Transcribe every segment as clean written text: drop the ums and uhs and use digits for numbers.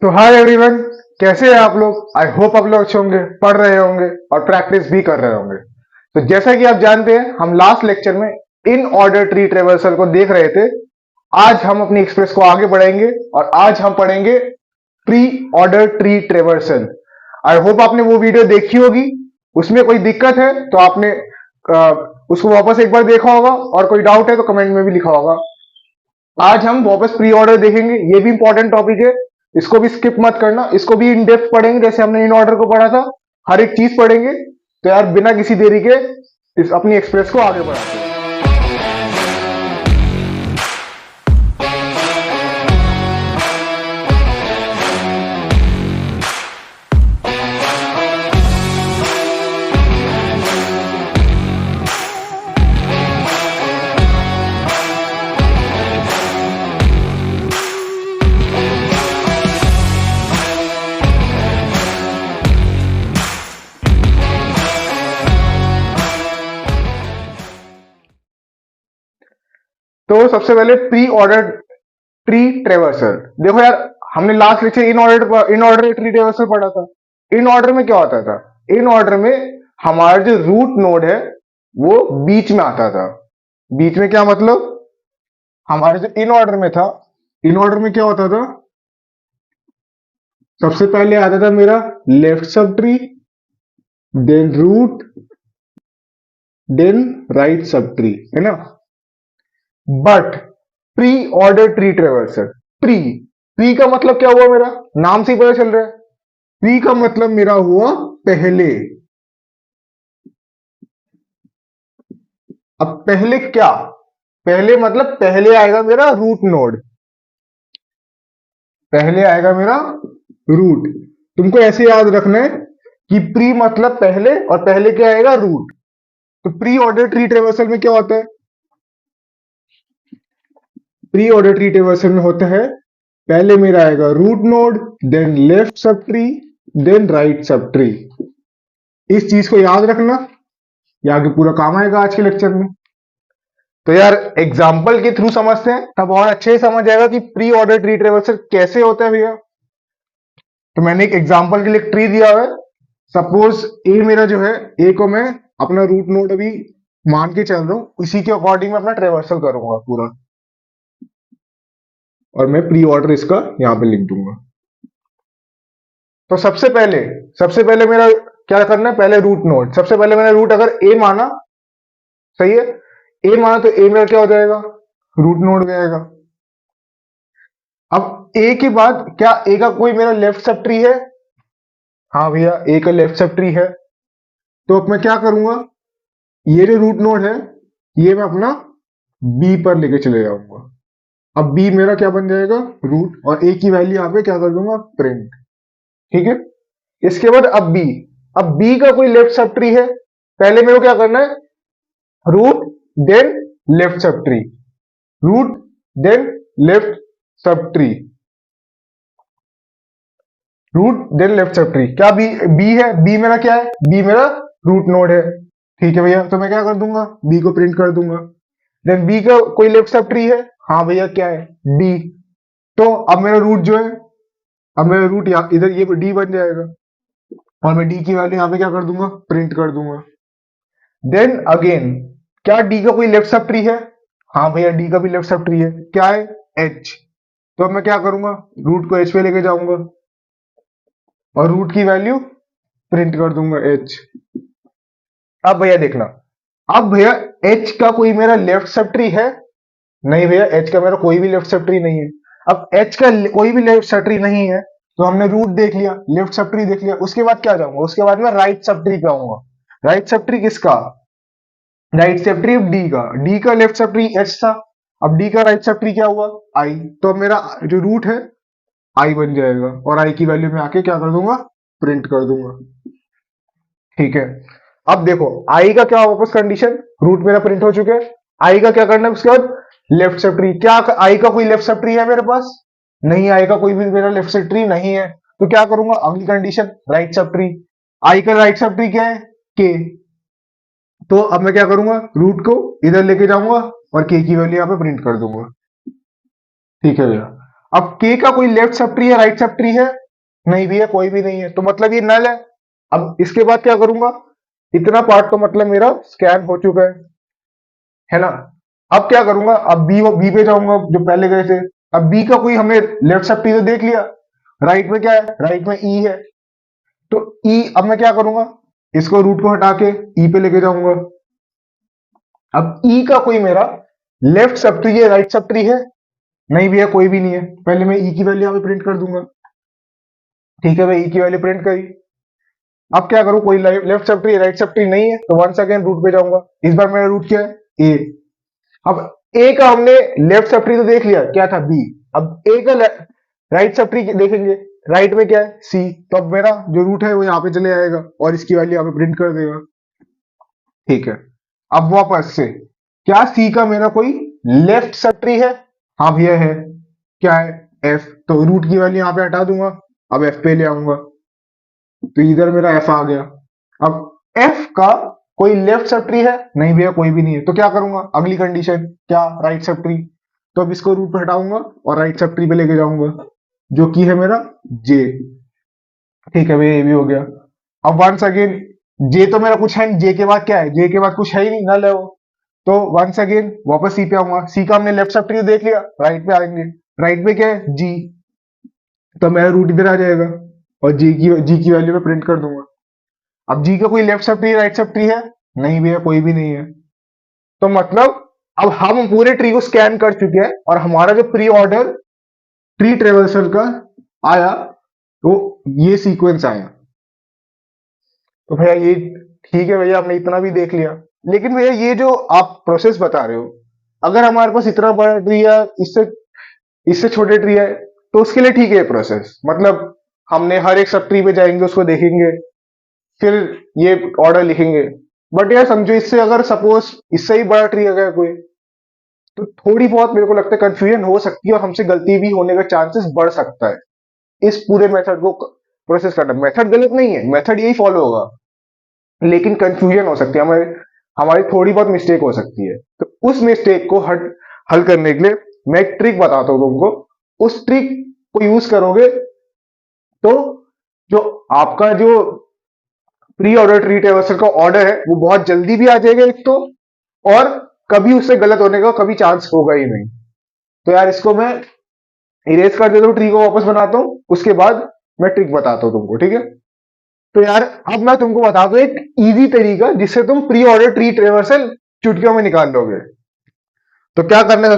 तो hi everyone, कैसे हैं आप लोग। आई होप आप लोग अच्छे होंगे, पढ़ रहे होंगे और प्रैक्टिस भी कर रहे होंगे। तो जैसा कि आप जानते हैं, हम लास्ट लेक्चर में इन ऑर्डर ट्री ट्रेवर्सल को देख रहे थे। आज हम अपनी एक्सप्रेस को आगे बढ़ाएंगे और आज हम पढ़ेंगे pre order tree traversal. I hope आपने वो वीडियो देखी होगी। उसमें कोई दिक्कत है तो आपने उसको वापस एक बार देखा होगा और कोई डाउट है तो कमेंट में भी लिखा होगा। आज हम वापस प्री ऑर्डर देखेंगे, ये भी इंपॉर्टेंट टॉपिक है। इसको भी स्किप मत करना, इसको भी इन डेप्थ पढ़ेंगे जैसे हमने इन ऑर्डर को पढ़ा था। हर एक चीज पढ़ेंगे। तो यार बिना किसी देरी के इस अपनी एक्सप्रेस को आगे बढ़ाते हैं। तो सबसे पहले प्री ऑर्डर ट्री ट्रेवर्सल देखो यार, हमने last lecture in order tree traversal पढ़ा था। इन ऑर्डर में क्या होता था? इन ऑर्डर में हमारा जो रूट नोड है वो बीच में आता था। बीच में क्या मतलब? हमारे जो इन ऑर्डर में था, इन ऑर्डर में क्या होता था? सबसे पहले आता था मेरा left sub tree, then root, then right sub tree, है ना। But pre order tree traversal, pre pre का मतलब क्या हुआ? मेरा नाम से ही पता चल रहा है। प्री का मतलब मेरा हुआ पहले। अब पहले क्या? पहले मतलब पहले आएगा मेरा रूट नोड, पहले आएगा मेरा रूट। तुमको ऐसे याद रखना है कि प्री मतलब पहले और पहले क्या आएगा? रूट। तो प्री ऑर्डर ट्री ट्रेवर्सल में क्या होता है? प्री ऑर्डर ट्री ट्रेवर्सल में होता है पहले मेरा आएगा root node, then left sub tree, then right sub tree. इस चीज को याद रखना, ये आगे पूरा काम आएगा आज के लेक्चर में। तो यार एग्जाम्पल के थ्रू समझते हैं, तब और अच्छे से समझ आएगा कि प्री ऑर्डर ट्री ट्रेवर्सल कैसे होता है भैया। तो मैंने एक एग्जाम्पल के लिए ट्री दिया हुआ है। सपोज ए मेरा जो है, ए को मैं अपना रूट नोड अभी मान के चल रहा हूं, इसी के अकॉर्डिंग मैं अपना ट्रेवर्सल करूंगा पूरा, और मैं प्री ऑर्डर इसका यहां पे लिख दूंगा। तो सबसे पहले मेरा क्या करना है? पहले रूट नोड। सबसे पहले मैंने रूट अगर ए माना, सही है, ए माना तो ए मेरा क्या हो जाएगा? रूट नोड जाएगा। अब ए के बाद क्या ए का कोई मेरा लेफ्ट सब ट्री है? हाँ भैया, ए का लेफ्ट सब ट्री है। तो अब मैं क्या करूंगा? ये जो रूट नोड है ये मैं अपना बी पर लेके चले जाऊंगा। अब बी मेरा क्या बन जाएगा? रूट, और ए की वैल्यू यहां पे क्या कर दूंगा? प्रिंट। ठीक है। इसके बाद अब बी का कोई लेफ्ट सब ट्री है? पहले मेरे को क्या करना है? Root then left sub tree, root then left sub tree, root then left sub tree. क्या बी है? बी मेरा क्या है? बी मेरा रूट नोड है। ठीक है भैया, तो मैं क्या कर दूंगा? बी को प्रिंट कर दूंगा। देन बी का कोई लेफ्ट सब ट्री है? हाँ भैया, क्या है? डी। तो अब मेरा रूट जो है, अब मेरा रूट इधर ये डी बन जाएगा, और मैं डी की वैल्यू यहां पे क्या कर दूंगा? प्रिंट कर दूंगा। देन अगेन, क्या डी का कोई लेफ्ट सब ट्री है? हाँ भैया, डी का भी लेफ्ट सब ट्री है। क्या है? एच। तो अब मैं क्या करूंगा? रूट को एच पे लेके जाऊंगा और रूट की वैल्यू प्रिंट कर दूंगा एच। अब भैया देखना, अब भैया एच का कोई मेरा लेफ्ट सब ट्री है? नहीं भैया, एच का मेरा कोई भी लेफ्ट सब ट्री नहीं है। अब एच का कोई भी लेफ्ट सब ट्री नहीं है तो हमने रूट देख लिया, लेफ्ट सब ट्री देख लिया। उसके बाद क्या जाऊंगा? उसके बाद मैं राइट सब ट्री पे आऊंगा। राइट सब ट्री किसका? राइट सब ट्री डी का। डी का लेफ्ट सब ट्री एच था, अब डी का राइट सब ट्री क्या हुआ? आई। तो अब मेरा जो रूट है आई बन जाएगा, और आई की वैल्यू में आके क्या कर दूंगा? प्रिंट कर दूंगा। ठीक है। अब देखो आई का क्या वापस कंडीशन? रूट मेरा प्रिंट हो चुका है। आई का क्या करना है उसके बाद? Left sub tree. क्या आई का कोई लेफ्ट सब ट्री है मेरे पास? नहीं, आई का कोई भी मेरा लेफ्ट सब ट्री नहीं है। तो क्या करूंगा? अगली कंडीशन, राइट सब ट्री। आई का राइट सब ट्री क्या है? के। तो अब मैं क्या करूंगा? रूट को इधर लेके जाऊंगा और के की वैल्यू यहां पे प्रिंट कर दूंगा। ठीक है भैया। अब के का कोई लेफ्ट सब ट्री है, राइट सब ट्री है? नहीं भी है, कोई भी नहीं है, तो मतलब ये नल है। अब इसके बाद क्या करूंगा, इतना पार्ट तो मतलब मेरा स्कैन हो चुका है ना। अब क्या करूंगा, अब बी पे जाऊंगा जो पहले गए थे। अब बी का कोई हमने लेफ्ट सब ट्री तो देख लिया, राइट में क्या है, राइट में ई है। तो ई, अब मैं क्या करूंगा, इसको रूट को हटा के ई पे लेके जाऊंगा। अब ई का कोई मेरा लेफ्ट सब ट्री है, राइट सब ट्री है? नहीं भी है, कोई भी नहीं है। पहले मैं ई की वैल्यू यहाँ पे प्रिंट कर दूंगा। ठीक है भाई, ई की वैल्यू प्रिंट करी। अब क्या करूं, कोई left sub tree right sub tree नहीं है, तो वंस अगेन रूट पे जाऊंगा। इस बार मेरा रूट क्या है, ए। अब ए का हमने लेफ्ट सब ट्री तो देख लिया, क्या था, बी। अब ए का राइट सब ट्री देखेंगे, राइट में क्या है, सी। तो अब मेरा जो रूट है वो यहाँ पे चले आएगा और इसकी वैल्यू यहाँ पे प्रिंट कर देगा। ठीक है, अब वापस से, क्या सी का मेरा कोई लेफ्ट सब ट्री है? हाँ भैया है। क्या है, एफ। तो रूट की वैल्यू यहाँ पे हटा दूंगा, अब एफ पे ले आऊंगा, तो इधर मेरा एफ आ गया। अब एफ का कोई लेफ्ट सब ट्री है? नहीं भैया, कोई भी नहीं है। तो क्या करूंगा, अगली कंडीशन क्या, राइट सब ट्री। तो अब इसको रूट पे हटाऊंगा और राइट सब ट्री पे लेके जाऊंगा, जो कि है मेरा जे। ठीक है भैया, ये भी हो गया। अब वंस अगेन, जे तो मेरा कुछ है नहीं, जे के बाद क्या है, जे के बाद कुछ है ही नहीं, नल है वो। तो वंस अगेन वापस सी पे आऊंगा। सी का हमने लेफ्ट सब ट्री देख लिया, राइट पे आएंगे। राइट पे क्या है, जी। तो मेरा रूट इधर आ जाएगा और जी की वैल्यू में प्रिंट कर दूंगा। अब जी का कोई left sub tree right sub tree है? नहीं भैया, कोई भी नहीं है। तो मतलब अब हम पूरे ट्री को स्कैन कर चुके हैं और हमारा जो प्री ऑर्डर ट्री ट्रेवर्सल का आया, तो ये सीक्वेंस आया। तो भैया ये ठीक है भैया, आपने इतना भी देख लिया। लेकिन भैया ये जो आप प्रोसेस बता रहे हो, अगर हमारे पास इतना बड़ा ट्री है, इससे इससे छोटे ट्री है, तो उसके लिए ठीक है प्रोसेस। मतलब हमने हर एक सब ट्री पे जाएंगे, उसको देखेंगे, फिर ये ऑर्डर लिखेंगे। बट यार समझो, इससे अगर सपोज इससे ही बड़ा ट्री अगर कोई, तो थोड़ी बहुत मेरे को लगता है कंफ्यूजन हो सकती है और हमसे गलती भी होने का चांसेस बढ़ सकता है इस पूरे मेथड को प्रोसेस करना। मेथड गलत नहीं है, मेथड यही फॉलो होगा, लेकिन कंफ्यूजन हो सकती है, हमारे हमारी थोड़ी बहुत मिस्टेक हो सकती है। तो उस मिस्टेक को हल करने के लिए मैं एक ट्रिक बताता हूं तुमको। उस ट्रिक को यूज करोगे तो जो आपका जो प्री ऑर्डर ट्री टेबल का ऑर्डर है वो बहुत जल्दी भी आ जाएगा एक तो, और कभी उससे गलत होने का कभी चांस होगा ही नहीं। तो यार इसको मैं इरेज कर देता हूँ, ट्री को वापस बनाता हूँ, उसके बाद मैं ट्रिक बताता हूँ तुमको, ठीक है। तो यार अब मैं तुमको बता दूं एक इजी तरीका जिससे तुम प्री ऑर्डर ट्री ट्रेवर्सल चुटकियों में निकाल लोगे। तो क्या करना है,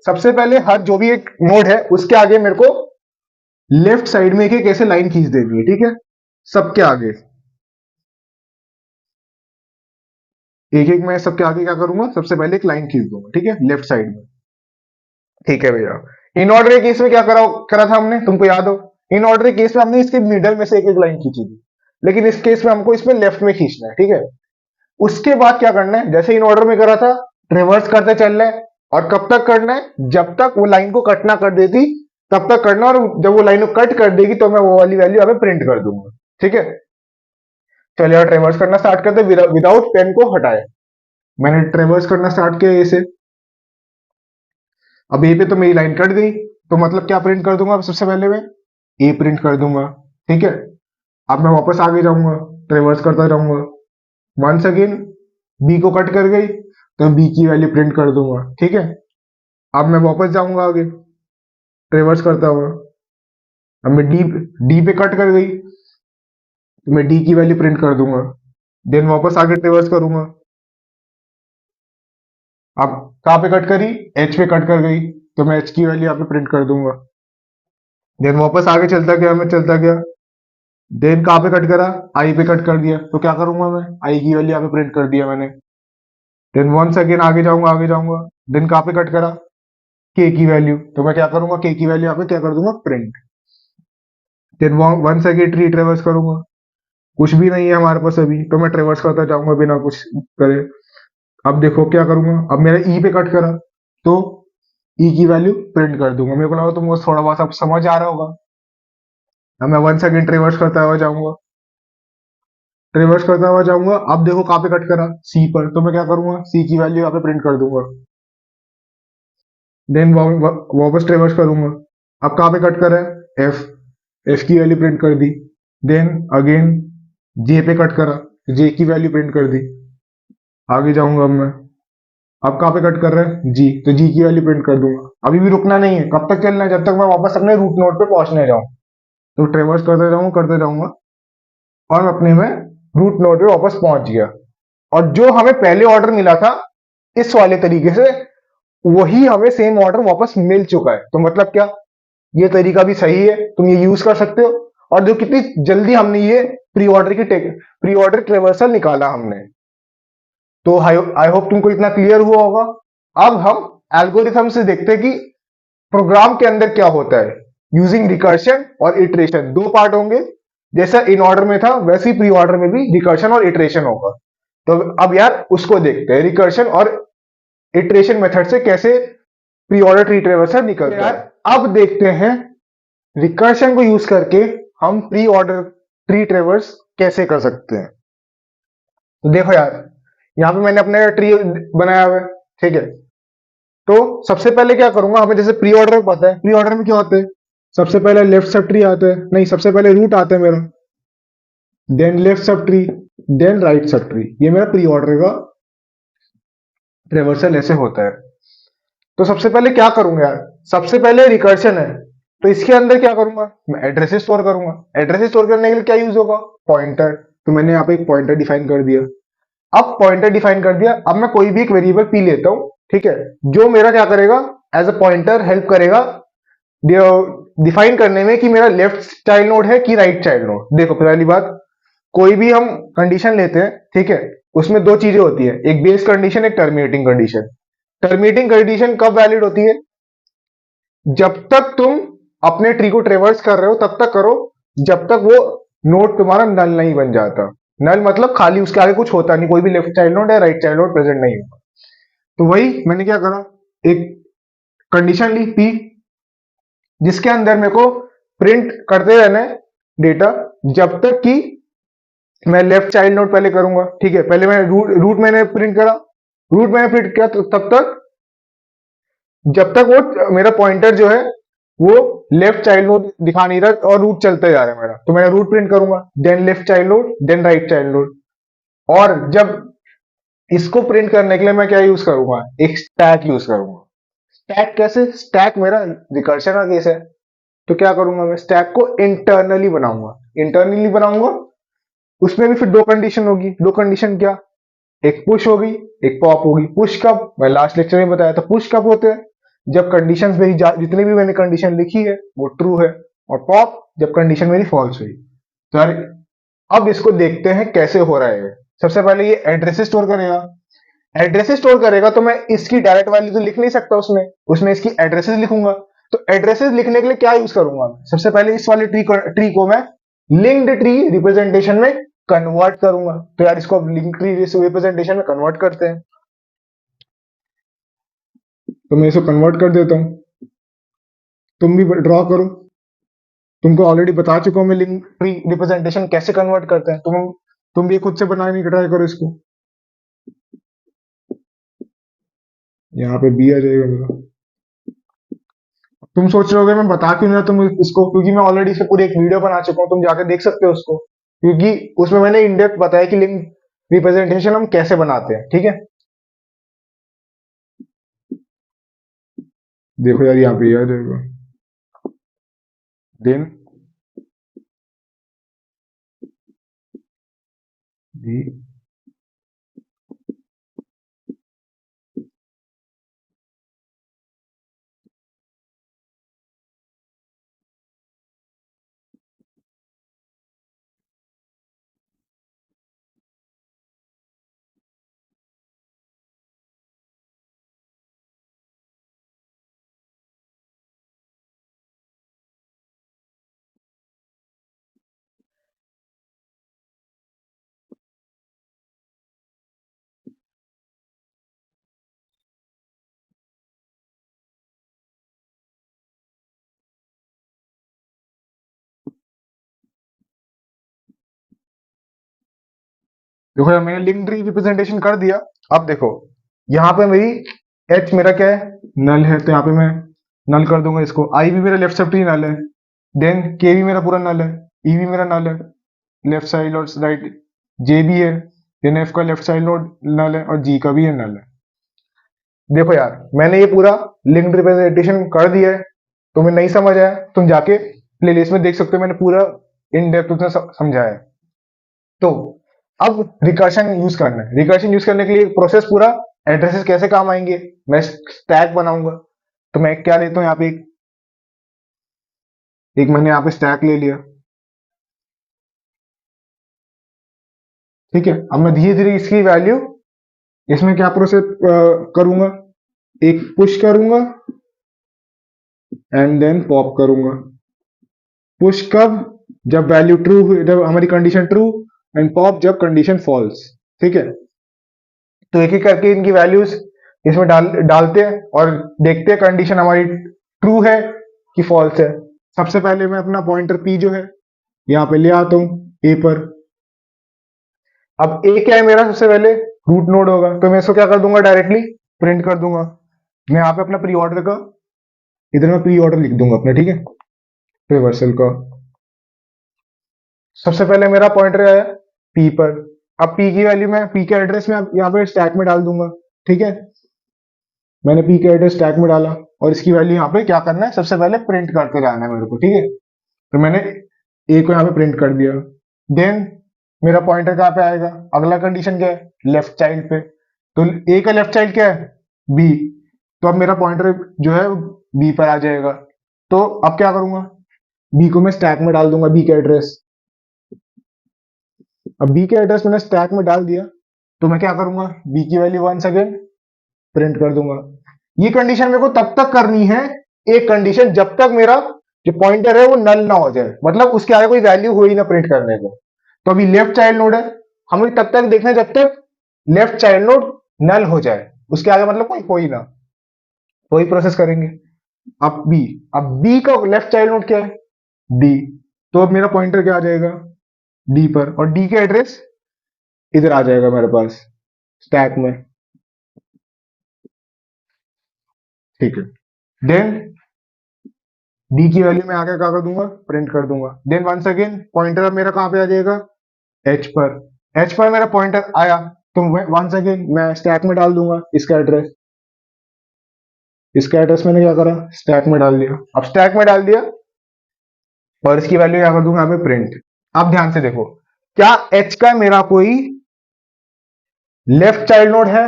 सबसे पहले हर जो भी एक नोड है उसके आगे मेरे को लेफ्ट साइड में एक एक ऐसे लाइन खींच देनी है, ठीक है, सबके आगे। एक एक मैं सबके आगे क्या करूंगा, सबसे पहले एक लाइन खींच दूंगा, ठीक है, लेफ्ट साइड में। ठीक है भैया, इन ऑर्डर के केस में क्या करा था हमने, तुमको याद हो, इन ऑर्डर के केस में हमने इसके मिडल में से एक एक लाइन खींची थी, लेकिन इस केस में हमको इसमें लेफ्ट में खींचना है, ठीक है। उसके बाद क्या करना है, जैसे इन ऑर्डर में करा था, रिवर्स करते चलना है। और कब तक करना है, जब तक वो लाइन को कट ना कर देती तब तक करना, और जब वो लाइन को कट कर देगी तो मैं वो वाली वैल्यू यहाँ पे प्रिंट कर दूंगा, ठीक है। चलिए और ट्रेवर्स करना स्टार्ट करते विदाउट पेन को हटाए। मैंने ट्रेवर्स करना स्टार्ट किया ए से। अब ए पे तो मेरी लाइन कट गई, तो मतलब क्या प्रिंट कर दूंगा, अब सबसे पहले मैं ए प्रिंट कर दूंगा, ठीक है। अब मैं वापस आगे जाऊंगा, ट्रेवर्स करता जाऊंगा, वंस अगेन बी को कट कर गई तो बी की वैल्यू प्रिंट कर दूंगा, ठीक है। अब मैं वापस जाऊंगा आगे, रिवर्स करता हुआ। अब मैं डी डी पे कट कर गई तो मैं डी की वैल्यू प्रिंट कर दूंगा, देन वापस आगे रिवर्स करूंगा। अब कहाँ पे कट करी, एच पे कट कर गई, तो मैं एच की वैल्यू यहाँ पे प्रिंट कर दूंगा। देन वापस आगे चलता गया, मैं चलता गया, देन कहाँ पे कट करा, आई पे कट कर दिया, तो क्या करूंगा मैं, आई की वैल्यू यहाँ पे प्रिंट कर दिया मैंने। देन वंस अगेन आगे जाऊंगा, देन कहाँ पे कट करा, के की वैल्यू, तो मैं क्या करूंगा, के की वैल्यू यहाँ पे क्या कर दूंगा, print. Then once again tree traverse करूंगा, कुछ भी नहीं है हमारे पास अभी, तो मैं ट्रेवर्स करता जाऊंगा बिना कुछ करे। अब देखो क्या करूंगा, अब मेरा ई पे कट करा तो ई की वैल्यू प्रिंट कर दूंगा। मेरे को लगा तुमको थोड़ा बहुत अब समझ आ रहा होगा। अब मैं वंस अगेन ट्रेवर्स करता हुआ जाऊंगा, अब देखो कहाँ पे कट करा, सी पर, तो मैं क्या करूंगा, सी की वैल्यू यहाँ पे प्रिंट कर दूंगा। देन वापस ट्रेवर्स करूंगा, अब कहाँ पे कट कर रहा है, एफ की वैल्यू प्रिंट कर दी। देन अगेन जे पे कट करा, जे की वैल्यू प्रिंट कर दी। आगे जाऊंगा अब मैं, अब कहाँ पे कट कर रहा है, जी, तो जी की वैल्यू प्रिंट कर दूंगा। अभी भी रुकना नहीं है, कब तक चलना है, जब तक मैं वापस अपने रूट नोड पे पहुंचने जाऊं। तो ट्रेवर्स करते जाऊंगा और मैं अपने में रूट नोड पे वापस पहुंच गया। और जो हमें पहले ऑर्डर मिला था इस वाले तरीके से, वही हमें सेम ऑर्डर वापस मिल चुका है। तो मतलब क्या, ये तरीका भी सही है, तुम ये यूज कर सकते हो। और जो कितनी जल्दी हमने ये प्री ऑर्डर ट्रेवर्सल निकाला हमने। तो आई होप तुमको इतना क्लियर हुआ होगा। अब हम एल्गोरिथम से देखते हैं कि प्रोग्राम के अंदर क्या होता है यूजिंग रिकर्शन और इटरेशन। दो पार्ट होंगे, जैसा इन ऑर्डर में था वैसे ही प्री ऑर्डर में भी रिकर्शन और इटरेशन होगा। तो अब यार उसको देखते हैं, रिकर्शन और इटरेशन मेथड से कैसे प्री ऑर्डर ट्री ट्रेवर्सल निकलता है। अब देखते हैं रिकर्शन को यूज करके हम प्री ऑर्डर ट्री ट्रेवर्स कैसे कर सकते हैं। तो देखो यार, यहाँ पे मैंने अपने ट्री बनाया हुआ है, ठीक है। तो सबसे पहले क्या करूंगा, हमें जैसे प्री ऑर्डर में पता है, प्री ऑर्डर में क्या होता है, सबसे पहले लेफ्ट सब ट्री आता है, नहीं सबसे पहले रूट आता है मेरा, then left sub tree, then right sub tree. ये मेरा प्री ऑर्डर का ट्रेवर्सल ऐसे होता है। तो सबसे पहले क्या करूंगा यार, सबसे पहले रिकर्शन है, तो इसके अंदर क्या करूंगा, मैं एड्रेसेस स्टोर करूंगा। एड्रेसेस स्टोर करने के लिए क्या यूज होगा, पॉइंटर। तो मैंने यहाँ पे एक पॉइंटर डिफाइन कर दिया। अब पॉइंटर डिफाइन कर दिया, अब मैं कोई भी एक वेरिएबल पी लेता हूं, ठीक है, जो मेरा क्या करेगा, एज अ पॉइंटर हेल्प करेगा डिफाइन करने में कि मेरा लेफ्ट चाइल्ड नोड है कि राइट चाइल्ड नोड। देखो पहली बात, कोई भी हम कंडीशन लेते हैं, ठीक है, उसमें दो चीजें होती है, एक बेस कंडीशन, एक टर्मिनेटिंग कंडीशन। टर्मिनेटिंग कंडीशन कब वैलिड होती है, जब तक तुम अपने ट्री को ट्रेवर्स कर रहे हो तब तक करो, जब तक वो नोड तुम्हारा नल नहीं बन जाता। नल मतलब खाली, उसके आगे कुछ होता नहीं, कोई भी लेफ्ट चाइल्ड नोड या राइट चाइल्ड नोड प्रेजेंट नहीं होगा। तो वही मैंने क्या करा, एक कंडीशन ली पी, जिसके अंदर मेरे को प्रिंट करते रहना है डेटा, जब तक कि मैं लेफ्ट चाइल्ड नोड पहले करूंगा, ठीक है। पहले मैं रूट मैंने प्रिंट करा, रूट मैंने प्रिंट किया, तो तब तक जब तक वो मेरा पॉइंटर जो है वो लेफ्ट चाइल्ड नोड दिखा नहीं रहा और रूट चलते जा रहा है मेरा, तो मैं रूट प्रिंट करूंगा, then left child node, then right child node. और जब इसको प्रिंट करने के लिए मैं क्या यूज करूंगा, एक स्टैक यूज करूंगा। स्टैक कैसे, स्टैक मेरा रिकर्शन का केस है, तो क्या करूंगा, मैं स्टैक को इंटरनली बनाऊंगा। इंटरनली बनाऊंगा, उसमें भी फिर दो कंडीशन होगी। दो कंडीशन क्या, एक पुश होगी, एक पॉप होगी। पुश कब, मैं लास्ट लेक्चर में बताया था, पुश कब होते हैं, जब कंडीशंस मेरी जितनी भी मैंने कंडीशन लिखी है वो ट्रू है, और पॉप जब कंडीशन मेरी फॉल्स हुई। तो यार अब इसको देखते हैं कैसे हो रहा है। सबसे पहले ये एड्रेसेस स्टोर करेगा। एड्रेसेस स्टोर करेगा तो मैं इसकी डायरेक्ट वैल्यू तो लिख नहीं सकता उसमें, उसमें इसकी एड्रेसेस लिखूंगा। तो एड्रेसेस लिखने के लिए क्या यूज करूंगा, सबसे पहले इस वाले ट्री को मैं लिंक्ड ट्री रिप्रेजेंटेशन में कन्वर्ट करूंगा। तो यार इसको लिंक ट्री रिप्रेजेंटेशन में कन्वर्ट करते हैं। तो मैं इसको कन्वर्ट कर देता हूं, तुम भी ड्रॉ करो। तुमको ऑलरेडी बता चुका हूं मैं लिंक ट्री रिप्रेजेंटेशन कैसे कन्वर्ट करते हैं, तुम भी खुद से बनाने की ट्राई करो इसको। यहाँ पे बी आ जाएगा मेरा। तुम सोच रहे होगे मैं बता क्यों ना तुम इसको, क्योंकि मैं ऑलरेडी इससे पूरी एक वीडियो बना चुका हूँ, तुम जाकर देख सकते हो उसको, क्योंकि उसमें मैंने इन डेप्थ बताया कि लिंक रिप्रेजेंटेशन हम कैसे बनाते हैं, ठीक है। देखो यार यहाँ पे ये आ जाएगा, देन बी। देखो यार मैंने लिंक ट्री रिप्रेजेंटेशन कर दिया। अब देखो यहाँ पे मेरी एच मेरा क्या है, नल है, तो यहाँ पे मैं नल कर दूंगा इसको। आई भी मेरा लेफ्ट सब ट्री नल है। देन के भी मेरा पूरा नल है। ई भी मेरा नल है, लेफ्ट साइड और राइट। जे भी है। देन एफ का लेफ्ट साइड नोड नल है और जी का भी है नल है। देखो यार, मैंने ये पूरा लिंक्ड रिप्रेजेंटेशन कर दिया है। तुम्हें नहीं समझ आया, तुम जाके प्लेलिस्ट में देख सकते हो, मैंने पूरा इन डेप्थ उसमें समझाया है। तो अब रिकर्शन यूज करना है। रिकर्शन यूज करने के लिए प्रोसेस पूरा, एड्रेसेस कैसे काम आएंगे, मैं स्टैक बनाऊंगा। तो मैं क्या लेता हूँ यहाँ पे, एक मैंने यहाँ पे स्टैक ले लिया। ठीक है, अब मैं धीरे धीरे इसकी वैल्यू इसमें क्या प्रोसेस करूंगा, एक पुश करूंगा एंड देन पॉप करूंगा। पुश कब, जब वैल्यू ट्रू, जब हमारी कंडीशन ट्रू, एंड पॉप जब कंडीशन फॉल्स। ठीक है, तो एक एक करके इनकी वैल्यूज इसमें डालते हैं और देखते हैं कंडीशन हमारी ट्रू है कि फॉल्स है। सबसे पहले मैं अपना पॉइंटर पी जो है यहाँ पे ले आता हूँ ए पर। अब ए क्या है मेरा, सबसे पहले रूट नोड होगा, तो मैं इसको क्या कर दूंगा, डायरेक्टली प्रिंट कर दूंगा। मैं यहाँ पे अपना प्री ऑर्डर का, इधर मैं प्री ऑर्डर लिख दूंगा अपना। ठीक है, रिवर्सल का सबसे पहले मेरा पॉइंटर आया पी पर। अब पी की वैल्यू में, पी के एड्रेस में यहाँ पे स्टैक में डाल दूंगा। ठीक है, मैंने पी के एड्रेस स्टैक में डाला और इसकी वैल्यू यहाँ पे क्या करना है, सबसे पहले प्रिंट करते जाना है मेरे को। ठीक है, तो मैंने ए को यहाँ पे प्रिंट कर दिया। देन मेरा पॉइंटर कहाँ पे आएगा, अगला कंडीशन क्या है, लेफ्ट चाइल्ड पे। तो ए का लेफ्ट चाइल्ड क्या है, बी। तो अब मेरा पॉइंटर जो है बी पर आ जाएगा। तो अब क्या करूंगा, बी को मैं स्टैक में डाल दूंगा, बी का एड्रेस। अब बी का एड्रेस मैंने स्टैक में डाल दिया, तो मैं क्या करूंगा, बी की वैल्यू वंस अगेन प्रिंट कर दूंगा। ये कंडीशन मेरे को तब तक करनी है, एक कंडीशन, जब तक मेरा जो पॉइंटर है वो नल ना हो जाए, मतलब उसके आगे कोई वैल्यू हो ही ना प्रिंट करने को। तो अभी लेफ्ट चाइल्ड नोड है, हमें तब तक देखना है जब तक लेफ्ट चाइल्ड नोड नल हो जाए, उसके आगे मतलब कोई हो ही ना, तो वही प्रोसेस करेंगे। अब बी, अब बी का लेफ्ट चाइल्ड नोड क्या है, डी। तो अब मेरा पॉइंटर क्या आ जाएगा, डी पर, और डी का एड्रेस इधर आ जाएगा मेरे पास स्टैक में। ठीक है, देन डी की वैल्यू में आगे क्या कर दूंगा, प्रिंट कर दूंगा। देन वंस अगेन पॉइंटर अब मेरा कहां पे आ जाएगा, एच पर। एच पर मेरा पॉइंटर आया, तो वंस अगेन मैं स्टैक में डाल दूंगा इसका एड्रेस। इसका एड्रेस मैंने क्या करा, स्टैक में डाल दिया। अब स्टैक में डाल दिया और इसकी वैल्यू क्या कर दूंगा, यहाँ पे प्रिंट। अब ध्यान से देखो, क्या एच का मेरा कोई लेफ्ट चाइल्ड नोड है,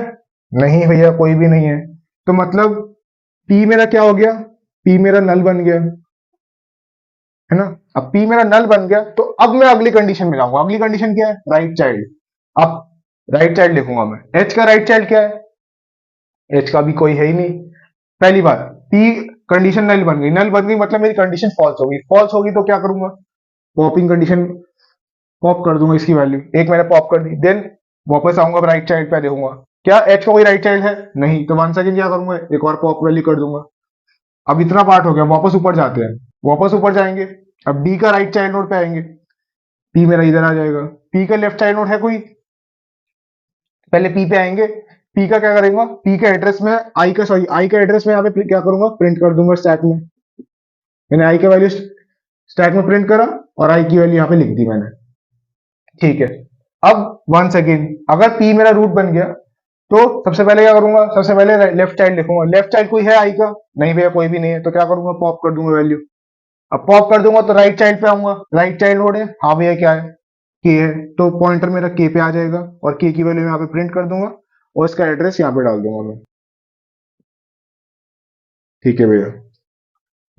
नहीं भैया कोई भी नहीं है। तो मतलब पी मेरा क्या हो गया, पी मेरा नल बन गया, है ना। अब पी मेरा नल बन गया, तो अब मैं अगली कंडीशन में जाऊंगा। अगली कंडीशन क्या है, राइट चाइल्ड। अब राइट चाइल्ड लिखूंगा मैं, एच का राइट चाइल्ड क्या है, एच का भी कोई है ही नहीं। पहली बात, पी कंडीशन नल बन गई, नल बन गई मतलब मेरी कंडीशन फॉल्स होगी। फॉल्स होगी तो क्या करूंगा, पॉपिंग कंडीशन पॉप कर दूंगा इसकी वैल्यू, एक मैंने पॉप कर दी। देन वापस आऊंगा राइट चाइल्ड पे, देखूंगा क्या एच का कोई राइट चाइल्ड है, नहीं। तो वन सेकंड क्या करूंगा, एक और पॉप वैल्यू कर दूंगा। अब इतना पार्ट हो गया, वापस ऊपर जाते हैं। वापस ऊपर जाएंगे, अब डी का राइट चाइल्ड नोड पे आएंगे, पी मेरा इधर आ जाएगा। पी का लेफ्ट चाइल्ड नोड है कोई, पहले पी पे आएंगे। पी का क्या करेंगे, पी का एड्रेस में आई का, सॉरी आई का एड्रेस में यहाँ पे क्या करूंगा, प्रिंट कर दूंगा स्टैक में। मैंने आई का वैल्यू स्टैक में प्रिंट करा और आई की वैल्यू यहाँ पे लिख दी मैंने। ठीक है, अब वंस अगेन अगर पी मेरा रूट बन गया, तो सबसे पहले क्या करूंगा, सबसे पहले लेफ्ट चाइल्ड लिखूंगा। लेफ्ट चाइल्ड कोई है आई का, नहीं भैया कोई भी नहीं है, तो क्या करूंगा, पॉप कर दूंगा वैल्यू। अब पॉप कर दूंगा तो राइट चाइल्ड पे आऊंगा, राइट चाइल्ड नोड है, हाँ भैया क्या है, के है। तो पॉइंटर मेरा के पे आ जाएगा और के की वैल्यू यहाँ पे प्रिंट कर दूंगा और इसका एड्रेस यहाँ पे डाल दूंगा मैं। ठीक है भैया,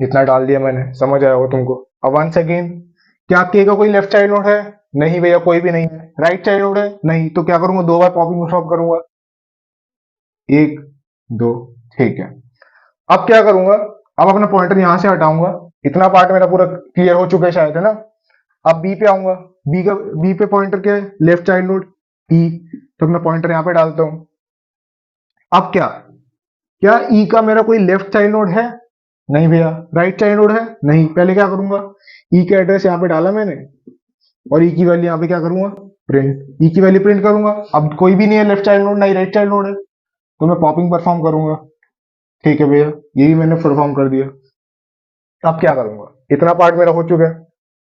इतना डाल दिया मैंने, समझ आया होगा तुमको। अब वंस अगेन, क्या के का कोई लेफ्ट चाइल्ड नोड है, नहीं भैया कोई भी नहीं है। राइट चाइल्ड नोड है, नहीं। तो क्या करूंगा, दो बार पॉपिंग शॉप करूंगा, एक दो। ठीक है, अब क्या करूंगा, अब अपना पॉइंटर यहां से हटाऊंगा। इतना पार्ट मेरा पूरा क्लियर हो चुका है शायद, है ना। अब बी पे आऊंगा, बी का, बी पे पॉइंटर क्या है, लेफ्ट चाइल्ड नोड ई। तो मैं पॉइंटर यहां पे डालता हूं। अब क्या, क्या ई का मेरा कोई लेफ्ट चाइल्ड नोड है, नहीं भैया। राइट चाइल्ड नोड है, नहीं। पहले क्या करूंगा, ई का एड्रेस यहाँ पे डाला मैंने और ई की वैल्यू यहाँ पे क्या करूंगा, प्रिंट। ई की वैल्यू प्रिंट करूंगा, अब कोई भी नहीं है लेफ्ट चाइल्ड नोड, नहीं राइट चाइल्ड नोड है, तो मैं पॉपिंग परफॉर्म करूंगा। ठीक है भैया, ये भी मैंने परफॉर्म कर दिया। अब क्या करूंगा, इतना पार्ट मेरा हो चुका है।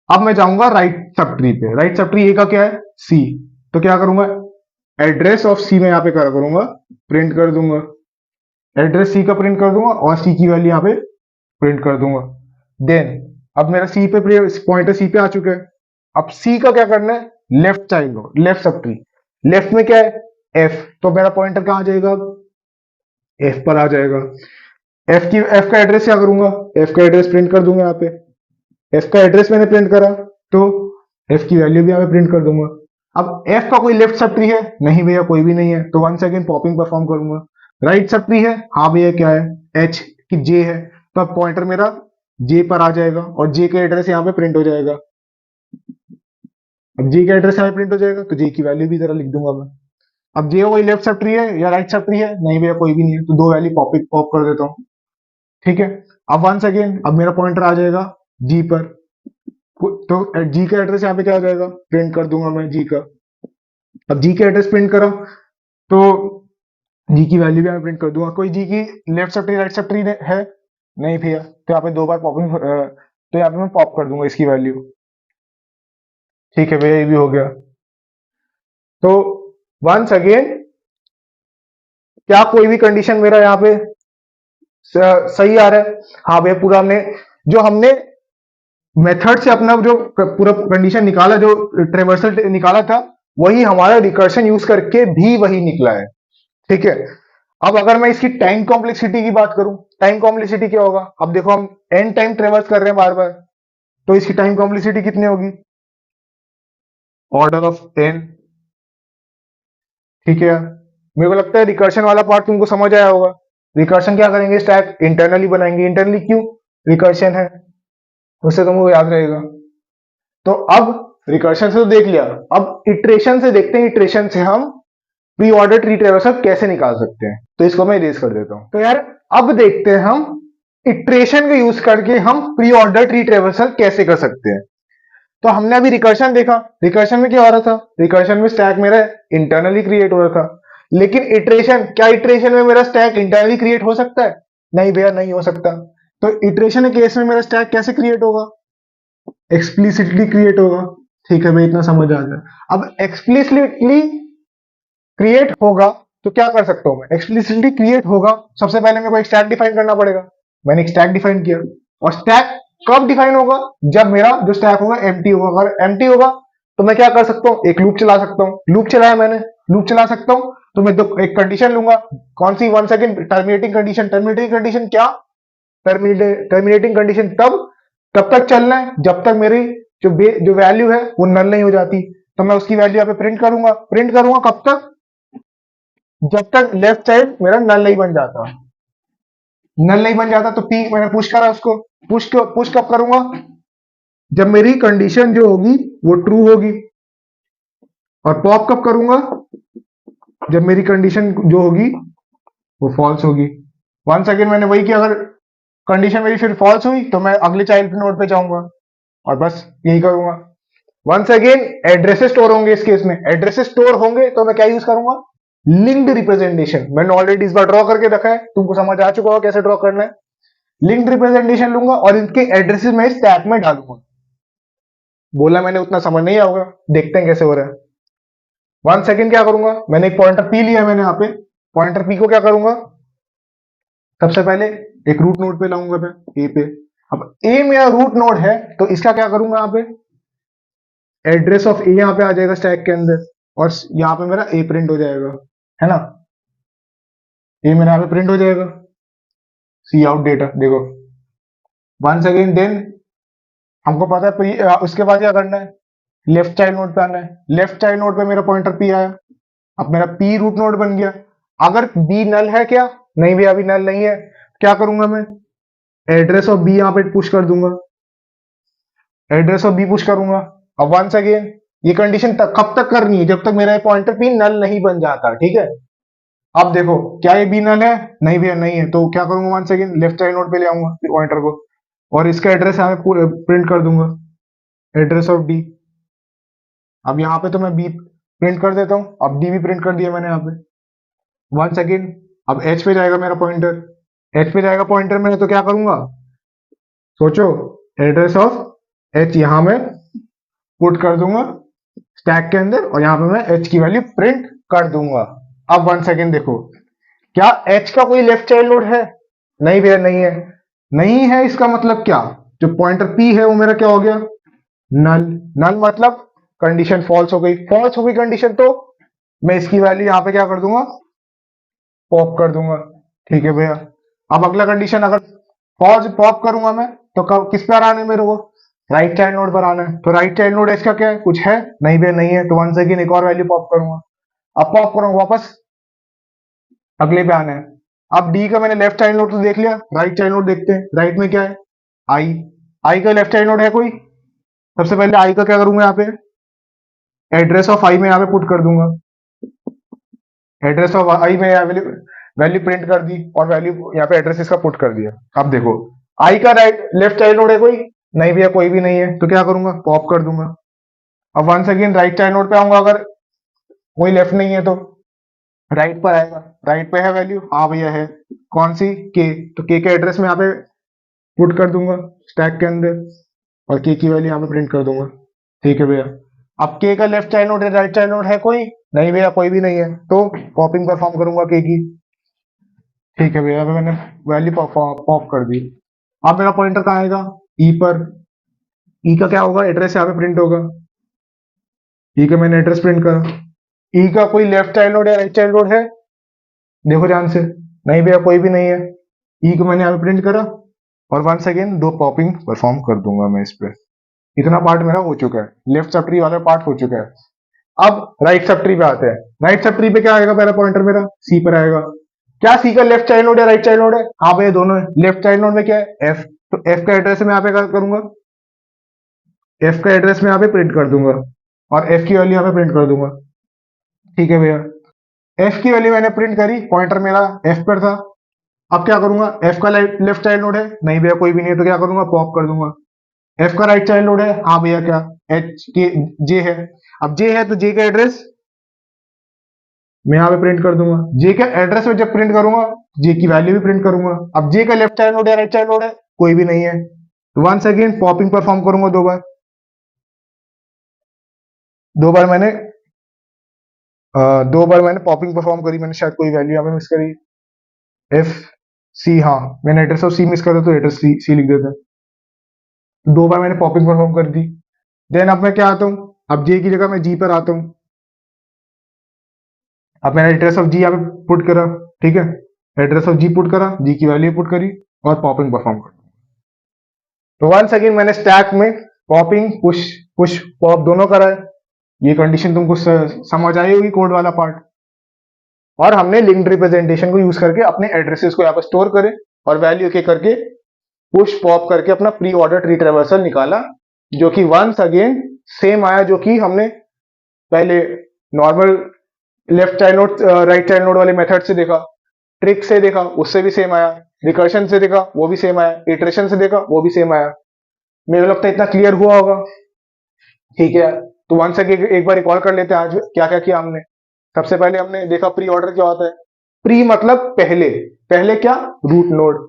अब मैं जाऊंगा राइट सब ट्री पे। राइट सब ट्री ए का क्या है, सी। तो क्या करूंगा, एड्रेस ऑफ सी में यहाँ पे क्या करूंगा, प्रिंट कर दूंगा। एड्रेस सी का प्रिंट कर दूंगा और सी की वैल्यू यहाँ पे प्रिंट कर दूंगा। देन अब मेरा सी पे पॉइंटर सी पे आ चुका है। अब सी का क्या करना है, left child node, left sub tree. Left में क्या है, एफ। तो मेरा पॉइंटर कहाँ आ जाएगा, अब एफ पर आ जाएगा। एफ का एड्रेस क्या करूंगा, एफ का एड्रेस प्रिंट कर दूंगा यहाँ पे। एफ का एड्रेस मैंने प्रिंट करा, तो एफ की वैल्यू भी यहाँ पे प्रिंट कर दूंगा। अब एफ का कोई लेफ्ट सब ट्री है, नहीं भैया कोई भी नहीं है, तो वन सेकेंड पॉपिंग परफॉर्म करूंगा। राइट सब ट्री है, हाँ भैया क्या है, एच की जे है, तो अब पॉइंटर मेरा जे पर आ जाएगा और जे का एड्रेस यहाँ पे प्रिंट हो जाएगा। अब जे का एड्रेस यहाँ पे प्रिंट हो जाएगा तो जे की वैल्यू भी जरा लिख दूंगा मैं। अब जे कोई लेफ्ट सब ट्री है या राइट सब ट्री है, नहीं भैया कोई भी नहीं है, तो दो वैल्यू पॉप कर देता हूँ। ठीक है, अब वन सेकेंड, अब मेरा पॉइंटर आ जाएगा जी पर। तो जी का एड्रेस यहाँ पे क्या हो जाएगा, प्रिंट कर दूंगा मैं जी का। अब जी का एड्रेस प्रिंट करा, तो जी की वैल्यू भी यहाँ प्रिंट कर दूंगा। कोई जी की left sub tree right sub tree है, नहीं भैया, तो यहाँ पे दो बार पॉपिंग, तो यहाँ पे मैं पॉप कर दूंगा इसकी वैल्यू। ठीक है भैया, ये भी हो गया। तो वंस अगेन, क्या कोई भी कंडीशन मेरा यहाँ पे सही आ रहा है, हाँ भैया पूरा हमने जो हमने मेथड से अपना जो पूरा कंडीशन निकाला, जो ट्रेवर्सल निकाला था, वही हमारा रिकर्शन यूज करके भी वही निकला है। ठीक है, अब अगर मैं इसकी टाइम कॉम्प्लेक्सिटी की बात करूं, टाइम कॉम्प्लेक्सिटी क्या होगा, अब देखो हम एन टाइम ट्रेवर्स कर रहे हैं बार बार, तो इसकी टाइम कॉम्प्लेक्सिटी कितनी होगी, ऑर्डर ऑफ एन। ठीक है, मेरे को लगता है रिकर्शन वाला पार्ट तुमको समझ आया होगा। रिकर्शन क्या करेंगे, स्टैक इंटरनली बनाएंगे। इंटरनली क्यों, रिकर्शन है, उससे तुमको याद रहेगा। तो अब रिकर्शन से तो देख लिया, अब इटरेशन से देखते हैं, इटरेशन से हम प्री ऑर्डर ट्री ट्रेवर्सल कैसे निकाल सकते हैं। तो इसको मैं इरेज कर देता हूं। तो यार अब देखते हैं हम इटरेशन का यूज करके हम प्री ऑर्डर ट्री ट्रेवर्सल कैसे कर सकते हैं। तो हमने अभी रिकर्शन देखा, रिकर्शन में क्या हो रहा था, रिकर्शन में स्टैक मेरा इंटरनली क्रिएट हो रहा था। लेकिन इटरेशन, क्या इटरेशन में मेरा स्टैक इंटरनली क्रिएट हो सकता है, नहीं भैया नहीं हो सकता। तो इटरेशन के केस में मेरा स्टैक कैसे क्रिएट होगा, एक्सप्लिसिटली क्रिएट होगा। ठीक है भाई, इतना समझ आ गया। अब एक्सप्लिसिटली क्रिएट होगा तो क्या कर सकता हूं मैं, एक्सप्लिसिटली क्रिएट होगा, सबसे पहले मेरे को एक स्टैक डिफाइन करना पड़ेगा। मैंने एक स्टैक डिफाइन किया, और स्टैक कब डिफाइन होगा, जब मेरा जो स्टैक होगा एम्प्टी होगा। अगर एम्प्टी होगा तो मैं क्या कर सकता हूँ, एक लूप चला सकता हूँ। लूप चलाया मैंने, लूप चला सकता हूँ, तो मैं एक कंडीशन लूंगा। कौन सी, one second, terminating condition. Terminating condition क्या, टर्मिनेटिंग कंडीशन तब तक चलना है जब तक मेरी जो वैल्यू है वो नल नहीं हो जाती। तो मैं उसकी वैल्यू यहाँ पे प्रिंट करूंगा कब तक, जब तक लेफ्ट साइड मेरा नल नहीं बन जाता। नल नहीं बन जाता तो पी मैंने पुश करा उसको, पुश कब करूंगा, जब मेरी कंडीशन जो होगी वो ट्रू होगी। और पॉप कब करूंगा, जब मेरी कंडीशन जो होगी वो फॉल्स होगी। वन सेकेंड मैंने वही किया, अगर कंडीशन मेरी फिर फॉल्स हुई तो मैं अगले चाइल्ड नोड पे जाऊंगा और बस यही करूंगा। वंस अगेन एड्रेसेस स्टोर होंगे, इस केस में एड्रेसेस स्टोर होंगे तो मैं क्या यूज करूंगा, लिंक्ड रिप्रेजेंटेशन। मैंने ऑलरेडी इस बार ड्रॉ करके रखा है, तुमको समझ आ चुका होगा कैसे ड्रॉ करना है। लिंक्ड रिप्रेजेंटेशन लूंगा और इनके एड्रेसेस मैं स्टैक में डालूंगा। बोला मैंने, उतना समझ नहीं आऊंगा, देखते हैं कैसे हो रहा है। वन सेकेंड क्या करूंगा, मैंने एक पॉइंटर पी लिया, मैंने यहाँ पे पॉइंटर पी को क्या करूंगा, सबसे पहले एक रूट नोड पे लाऊंगा मैं, ए पे। अब ए मेरा रूट नोड है तो इसका क्या करूंगा, यहाँ पे एड्रेस ऑफ ए यहाँ पे आ जाएगा स्टैक के अंदर, और यहाँ पे मेरा ए प्रिंट हो जाएगा, है ना। ए मेरा यहाँ पे प्रिंट हो जाएगा, सी आउट डेटा देखो। वंस अगेन देन हमको पता है उसके बाद क्या करना है, लेफ्ट चाइल्ड नोड पे आना है। लेफ्ट चाइल्ड नोड पे मेरा पॉइंटर पी आया, अब मेरा पी रूट नोड बन गया। अगर बी नल है क्या, नहीं भी अभी नल नहीं है, क्या करूंगा मैं, एड्रेस ऑफ बी यहाँ पे पुश कर दूंगा, एड्रेस ऑफ बी पुश करूंगा। अब वंस अगेन ये कंडीशन कब तक करनी है, जब तक मेरा पॉइंटर पी नल नहीं बन जाता। ठीक है, अब देखो क्या ये बी नल है, नहीं भैया नहीं है, तो क्या करूंगा, once again left child node पे ले आऊंगा पॉइंटर को और इसका एड्रेस यहाँ पे प्रिंट कर दूंगा, एड्रेस ऑफ डी। अब यहाँ पे तो मैं बी प्रिंट कर देता हूँ, अब डी भी प्रिंट कर दिया मैंने यहाँ पे। वंस अगेन अब एच पे जाएगा मेरा पॉइंटर, एच पे जाएगा पॉइंटर में, तो क्या करूंगा, सोचो, एड्रेस ऑफ एच यहां मैं पुट कर दूंगा स्टैक के अंदर, और यहां पे मैं एच की वैल्यू प्रिंट कर दूंगा। अब 1 सेकेंड देखो, क्या एच का कोई लेफ्ट चाइल्ड नोड है? नहीं भैया, नहीं है। नहीं है, इसका मतलब क्या, जो पॉइंटर पी है वो मेरा क्या हो गया, नल। नल मतलब कंडीशन फॉल्स हो गई। फॉल्स हो गई कंडीशन, तो मैं इसकी वैल्यू यहां पे क्या कर दूंगा, पॉप कर दूंगा। ठीक है भैया। अब अगला कंडीशन, अगर फॉल्स पॉप करूंगा मैं, तो कब किस पर आना है मेरे को, राइट चाइल्ड नोड पर आना है। तो राइट चाइल्ड नोड इसका क्या है, कुछ है? नहीं भैया, नहीं है। तो 1 सेकेंड एक और वैल्यू पॉप करूंगा। अब पॉप करूंगा वापस, अगले पे आना है। अब डी का मैंने लेफ्ट चाइल्ड नोड तो देख लिया, राइट चाइल्ड नोड देखते हैं। राइट में क्या है, आई। आई का लेफ्ट चाइल्ड नोड है कोई? सबसे पहले आई का क्या करूंगा, यहाँ पे एड्रेस ऑफ आई में यहाँ पे पुट कर दूंगा। एड्रेस ऑफ आई में वैल्यू वैल्यू प्रिंट कर दी, और वैल्यू यहाँ पे एड्रेस इसका पुट कर दिया। अब देखो, आई का राइट लेफ्ट चाइल्ड नोड है कोई? नहीं भैया, कोई भी नहीं है। तो क्या करूंगा, पॉप कर दूंगा। अब 1 सेकेंड राइट चाइल्ड नोड पे आऊंगा, अगर कोई लेफ्ट नहीं है तो राइट पर आएगा। राइट पे है वैल्यू, हाँ भैया है। कौन सी, के। तो के एड्रेस में यहाँ पे पुट कर दूंगा स्टैक के अंदर, और के की वैल्यू यहाँ पे प्रिंट कर दूंगा। ठीक है भैया। अब के का लेफ्ट चाइल्ड नोड है, राइट चाइल्ड नोड है कोई? नहीं भैया, कोई भी नहीं है। तो पॉपिंग परफॉर्म करूंगा के की। ठीक है भैया, अभी मैंने वैल्यू पॉप कर दी। अब मेरा पॉइंटर कहाँ आएगा, ई पर। ई का क्या होगा, एड्रेस यहाँ पे प्रिंट होगा। ई का मैंने एड्रेस प्रिंट करा। ई का कोई लेफ्ट चाइल्ड नोड या राइट चाइल्ड नोड है? देखो ध्यान से, नहीं भैया, कोई भी नहीं है। ई को मैंने यहाँ पे प्रिंट करा, और 1 सेकेंड दो पॉपिंग परफॉर्म कर दूंगा मैं इस पे। इतना पार्ट मेरा हो चुका है, लेफ्ट सब ट्री वाला पार्ट हो चुका है। अब राइट सब ट्री पे आते हैं। राइट सब ट्री पे क्या आएगा, पहला पॉइंटर मेरा सी पर आएगा। क्या सी का लेफ्ट चाइल्ड नोड है, राइट चाइल्ड नोड है? हाँ भैया, दोनों है। लेफ्ट चाइल्ड नोड में क्या है, एफ। तो एफ का एड्रेस मैं यहाँ पे क्या करूंगा, एफ का एड्रेस में यहाँ पे प्रिंट कर दूंगा, और एफ की वैल्यू यहाँ पे प्रिंट कर दूंगा। ठीक है भैया। एफ की वैल्यू मैंने प्रिंट करी, पॉइंटर मेरा एफ पर था। अब क्या करूंगा, एफ का लेफ्ट चाइल्ड नोड है? नहीं भैया, कोई भी नहीं है। तो क्या करूंगा, पॉप कर दूंगा। एफ का राइट चाइल्ड नोड है? हाँ भैया, क्या, एच के, जे है। अब जे है, तो जे का एड्रेस मैं यहाँ पे प्रिंट कर दूंगा। जे का एड्रेस में जब प्रिंट करूंगा, जे की वैल्यू भी प्रिंट करूंगा। अब जे का लेफ्ट चाइल्ड नोड है, राइट चाइल्ड नोड है? कोई भी नहीं है। तो 1 सेकेंड पॉपिंग परफॉर्म करूंगा, दो बार। दो बार मैंने दो बार मैंने पॉपिंग परफॉर्म करी। मैंने शायद कोई वैल्यू यहाँ पे मिस करी, एफ सी। हाँ, मैंने एड्रेस ऑफ सी मिस कर दिया, तो एड्रेस सी सी लिख देता। तो दो बार मैंने पॉपिंग परफॉर्म कर दी। देन अब मैं क्या आता हूँ, अब जे की जगह मैं जी पर आता हूँ। अब मैंने एड्रेस ऑफ जी यहाँ पे पुट करा। ठीक है, एड्रेस ऑफ जी पुट करा, जी की वैल्यू पुट करी, और पॉपिंग परफॉर्म कर। तो 1 सेकेंड मैंने स्टैक में पॉपिंग पुश पुश पॉप दोनों करा है। ये कंडीशन तुमको समझ आई होगी, कोड वाला पार्ट। और हमने लिंक्ड रिप्रेजेंटेशन को यूज करके अपने एड्रेसेस को यहाँ पर स्टोर करे, और वैल्यू के करके पुश पॉप करके अपना प्री ऑर्डर ट्री ट्रेवर्सल निकाला, जो कि वंस अगेन सेम आया, जो कि हमने पहले normal left child node right child node वाले मेथड से देखा, ट्रिक से देखा, उससे भी सेम आया, रिकर्शन से देखा, वो भी सेम आया, इटरेशन से देखा, वो भी सेम आया। मेरे को लगता है इतना क्लियर हुआ होगा। ठीक है, तो वन सेकेंड एक बार रिकॉल कर लेते हैं आज क्या क्या किया हमने। सबसे पहले हमने देखा प्री ऑर्डर क्या होता है। प्री मतलब पहले, पहले क्या, रूट नोड।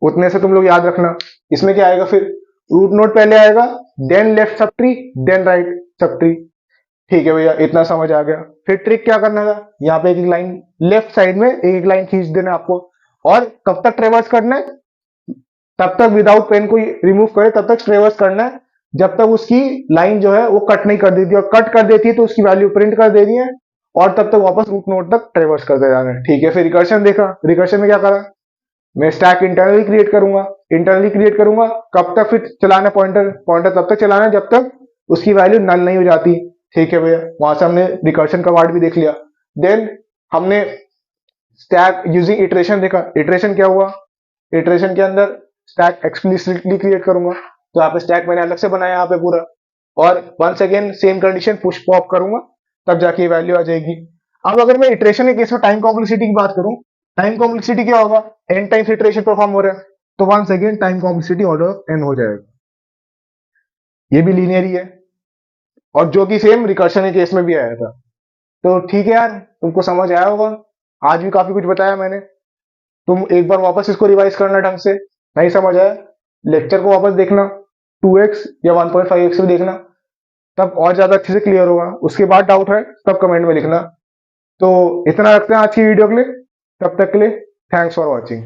उतने से तुम लोग याद रखना। इसमें क्या आएगा फिर, रूट नोड पहले आएगा, then left sub tree, then right sub tree. ठीक है भैया, इतना समझ आ गया। फिर ट्रिक क्या करना था, यहाँ पे एक एक लाइन लेफ्ट साइड में एक एक लाइन खींच देना आपको, और कब तक ट्रेवर्स करना है, तब तक विदाउट पेन को रिमूव करे तब तक ट्रेवर्स करना है, जब तक उसकी लाइन जो है वो कट नहीं कर देती, और कट कर देती है तो उसकी वैल्यू प्रिंट कर देनी है, और तब तक वापस रूट नोड तक ट्रेवर्स करते जाना है। ठीक है, फिर रिकर्शन देखा। रिकर्शन में क्या करा, मैं स्टैक इंटरनली क्रिएट करूंगा। इंटरनली क्रिएट करूंगा, कब तक फिर चलाना पॉइंटर, पॉइंटर तब तक चलाना है जब तक उसकी वैल्यू नल नहीं हो जाती। ठीक है भैया, वहां से हमने रिकर्शन का वार्ड भी देख लिया। देन हमने स्टैक यूजिंग इटरेशन देखा। इटरेशन क्या हुआ, इटरेशन के अंदर स्टैक एक्सप्लिसिटली क्रिएट करूंगा, तो यहाँ पे स्टैक मैंने अलग से बनाया यहाँ पे पूरा, और once again same condition push pop करूंगा, तब जाके वैल्यू आ जाएगी। अब अगर मैं इटरेशन के केस में टाइम कॉम्प्लेक्सिटी की बात करूं, टाइम कॉम्प्लेक्सिटी क्या होगा, एन टाइम्स इटरेशन परफॉर्म हो रहा है, तो once again time complexity order N हो जाएगा। ये भी लीनियर ही है, और जो कि सेम रिकर्शन के केस में भी आया था। तो ठीक है यार, तुमको समझ आया होगा। आज भी काफी कुछ बताया मैंने। तुम एक बार वापस इसको रिवाइज करना ढंग से, नहीं समझ आया लेक्चर को वापस देखना, 2x या 1.5x भी देखना, तब और ज्यादा अच्छे से क्लियर होगा। उसके बाद डाउट है तब कमेंट में लिखना। तो इतना रखते हैं आज की वीडियो के लिए, तब तक के लिए थैंक्स फॉर वॉचिंग।